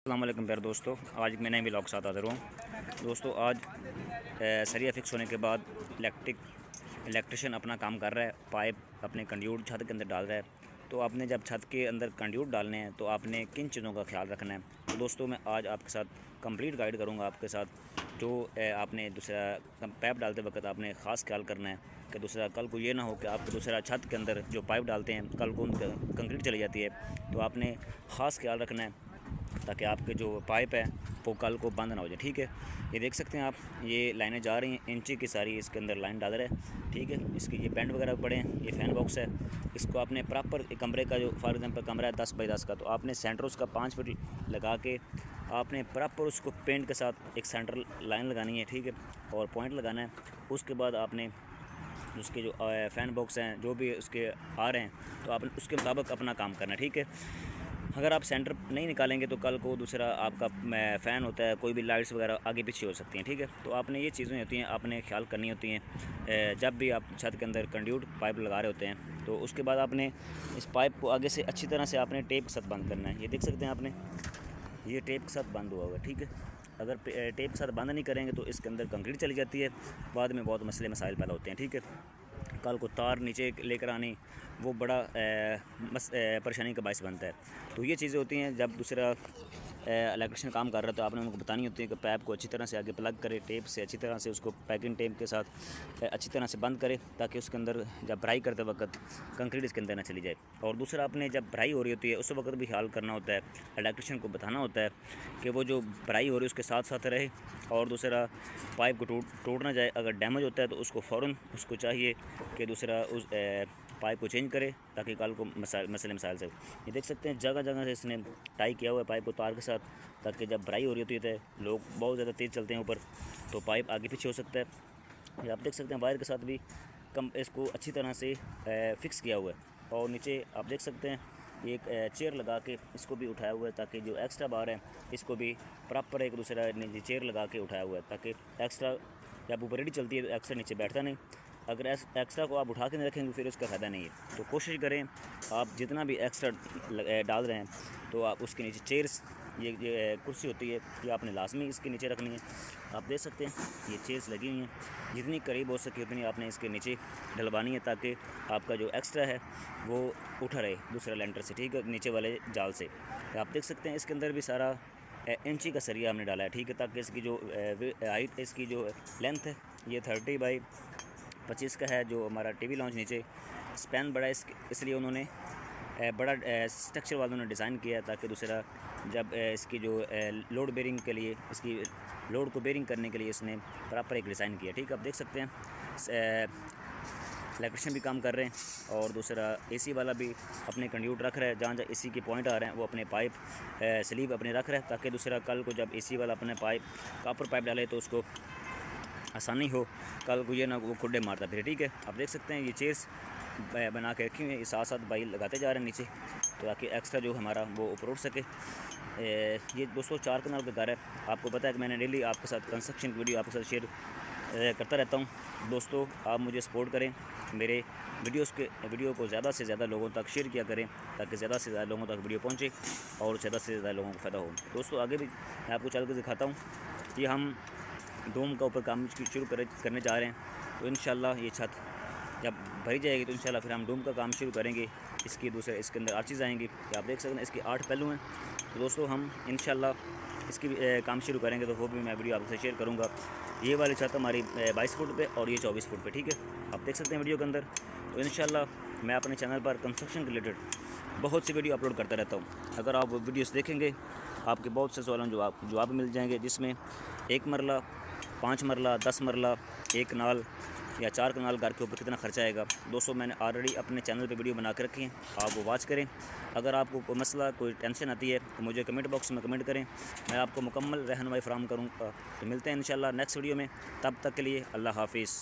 अस्सलाम वालेकुम प्यारे दोस्तों, आज मैं नए व्लॉग के साथ हाज़िर हूँ। दोस्तों आज सरिया फिक्स होने के बाद इलेक्ट्रिशियन अपना काम कर रहा है। पाइप अपने कंड्यूट छत के अंदर डाल रहा है। तो आपने जब छत के अंदर कंड्यूट डालने हैं तो आपने किन चीज़ों का ख्याल रखना है। तो दोस्तों मैं आज आपके साथ कंप्लीट गाइड करूँगा आपके साथ जो आपने दूसरा पाइप डालते वक्त आपने ख़ास ख्याल करना है कि दूसरा कल को ये ना हो कि आप दूसरा छत के अंदर जो पाइप डालते हैं कल को कंक्रीट चली जाती है। तो आपने ख़ास ख्याल रखना है ताकि आपके जो पाइप है वो कल को बंद ना हो जाए। ठीक है, ये देख सकते हैं आप, ये लाइनें जा रही हैं इंची की सारी, इसके अंदर लाइन डाल रहा है। ठीक है, इसके ये बैंड वगैरह पड़े हैं, ये फ़ैन बॉक्स है। इसको आपने प्रॉपर कमरे का जो फॉर एग्जांपल कमरा है 10 बाई 10 का, तो आपने सेंटर उसका 5 फीट लगा के आपने प्रॉपर उसको पेंट के साथ एक सेंटर लाइन लगानी है। ठीक है, और पॉइंट लगाना है। उसके बाद आपने उसके जो फ़ैन बॉक्स हैं जो भी उसके आ रहे हैं तो आपने उसके मुताबिक अपना काम करना है। ठीक है, अगर आप सेंटर नहीं निकालेंगे तो कल को दूसरा आपका फ़ैन होता है, कोई भी लाइट्स वगैरह आगे पीछे हो सकती हैं। ठीक है, तो आपने ये चीज़ें होती हैं आपने ख्याल करनी होती हैं जब भी आप छत के अंदर कंड्यूट पाइप लगा रहे होते हैं। तो उसके बाद आपने इस पाइप को आगे से अच्छी तरह से आपने टेप के साथ बंद करना है। ये देख सकते हैं आपने, ये टेप के साथ बंद हुआ हुआ है। ठीक है, अगर टेप के साथ बंद नहीं करेंगे तो इसके अंदर कंक्रीट चली जाती है, बाद में बहुत मसले मसाइल पैदा होते हैं। ठीक है, कल को तार नीचे लेकर आनी वो बड़ा परेशानी का बायस बनता है। तो ये चीज़ें होती हैं जब दूसरा इलेक्ट्रिशियन काम कर रहा है तो आपने उनको बतानी होती है कि पाइप को अच्छी तरह से आगे प्लग करे, टेप से अच्छी तरह से उसको पैकिंग टेप के साथ अच्छी तरह से बंद करे ताकि उसके अंदर जब भराई करते वक्त कंक्रीट इसके अंदर ना चली जाए। और दूसरा आपने जब भराई हो रही होती है उस वक्त भी ख्याल करना होता है, इलेक्ट्रिशियन को बताना होता है कि वो जो भराई हो रही है उसके साथ साथ रहे। और दूसरा पाइप को टूट ना जाए, अगर डैमेज होता है तो उसको फ़ौरन उसको चाहिए कि दूसरा उस पाइप को चेंज करे ताकि कल को मसले मसाइल से। ये देख सकते हैं जगह जगह से इसने टाई किया हुआ है पाइप को तार के साथ, ताकि जब भराई हो रही होती है लोग बहुत ज़्यादा तेज़ चलते हैं ऊपर तो पाइप आगे पीछे हो सकता है। ये आप देख सकते हैं वायर के साथ भी इसको अच्छी तरह से फिक्स किया हुआ है। और नीचे आप देख सकते हैं एक चेयर लगा के इसको भी उठाया हुआ है ताकि जो एक्स्ट्रा बार है इसको भी प्रॉपर एक दूसरा चेयर लगा के उठाया हुआ है ताकि एक्स्ट्रा जब ऊपर रेडी चलती है तो एक्स्ट्रा नीचे बैठता नहीं। अगर एक्स्ट्रा को आप उठा के नहीं रखेंगे फिर उसका फ़ायदा नहीं है। तो कोशिश करें आप जितना भी एक्स्ट्रा डाल रहे हैं तो आप उसके नीचे चेयर्स, ये कुर्सी होती है ये आपने लाजमी इसके नीचे रखनी है। आप देख सकते हैं ये चेयर्स लगी हुई हैं, जितनी करीब हो सके उतनी आपने इसके नीचे डलवानी है ताकि आपका जो एक्स्ट्रा है वो उठा रहे दूसरा लेंटर से। ठीक है, नीचे वाले जाल से। आप देख सकते हैं इसके अंदर भी सारा इंची का सरिया हमने डाला है। ठीक है, ताकि इसकी जो हाइट इसकी जो लेंथ है ये 30 बाई 25 का है। जो हमारा टीवी लॉन्च नीचे स्पैन बड़ा है इसलिए उन्होंने बड़ा स्ट्रक्चर वालों ने डिज़ाइन किया है ताकि दूसरा जब इसकी जो लोड बेरिंग के लिए इसकी लोड को बेरिंग करने के लिए इसने प्रॉपर एक डिज़ाइन किया। ठीक है, आप देख सकते हैं इलेक्ट्रिशियन भी काम कर रहे हैं और दूसरा एसी वाला भी अपने कंड्यूट रख रहा है, जहाँ जहाँ एसी के पॉइंट आ रहे हैं वो अपने पाइप स्लीव अपने रख रहा है ताकि दूसरा कल को जब एसी वाला अपने पाइप कॉपर पाइप डाले तो उसको आसानी हो, कल को ये ना वो खुड्डे मारता फिर। ठीक है, आप देख सकते हैं ये चेयर्स बना के रखी हुई है, ये साथ साथ बाई लगाते जा रहे हैं नीचे तो ताकि एक्स्ट्रा जो हमारा वो ऊपर उठ सके। ये दोस्तों 4 कनाल का घर है। आपको पता है कि मैंने डेली आपके साथ कंस्ट्रक्शन की वीडियो आपके साथ शेयर करता रहता हूँ। दोस्तों आप मुझे सपोर्ट करें, मेरे वीडियो को ज़्यादा से ज़्यादा लोगों तक शेयर किया करें ताकि ज़्यादा से ज़्यादा लोगों तक वीडियो पहुँचे और ज़्यादा से ज़्यादा लोगों को फ़ायदा हो। दोस्तों आगे भी मैं आपको चल कर दिखाता हूँ कि हम डोम का ऊपर काम शुरू करने जा रहे हैं। तो इंशाल्लाह ये छत जब भरी जाएगी तो इंशाल्लाह फिर हम डोम का काम शुरू करेंगे। इसके अंदर आर्चेज़ आएंगी, आप देख सकते हैं इसके 8 पहलू हैं। तो दोस्तों हम इंशाल्लाह इसकी काम शुरू करेंगे तो वो भी मैं वीडियो आपसे शेयर करूँगा। ये वाली छत हमारी 22 फुट पे और ये 24 फुट पे। ठीक है, आप देख सकते हैं वीडियो के अंदर। तो इंशाल्लाह मैं अपने चैनल पर कंस्ट्रक्शन के रिलेटेड बहुत सी वीडियो अपलोड करता रहता हूँ। अगर आप वीडियोस देखेंगे आपके बहुत से सवालों जवाब मिल जाएंगे, जिसमें 1 मरला, 5 मरला, 10 मरला, 1 कनाल या 4 कनाल घर के ऊपर कितना खर्चा आएगा। दोस्तों मैंने ऑलरेडी अपने चैनल पे वीडियो बना के रखी हैं, आप वो वॉच करें। अगर आपको कोई मसला कोई टेंशन आती है तो मुझे कमेंट बॉक्स में कमेंट करें, मैं आपको मुकम्मल रहनुमाई फराहम करूँगा। तो मिलते हैं इंशाल्लाह नेक्स्ट वीडियो में, तब तक के लिए अल्लाह हाफिज़।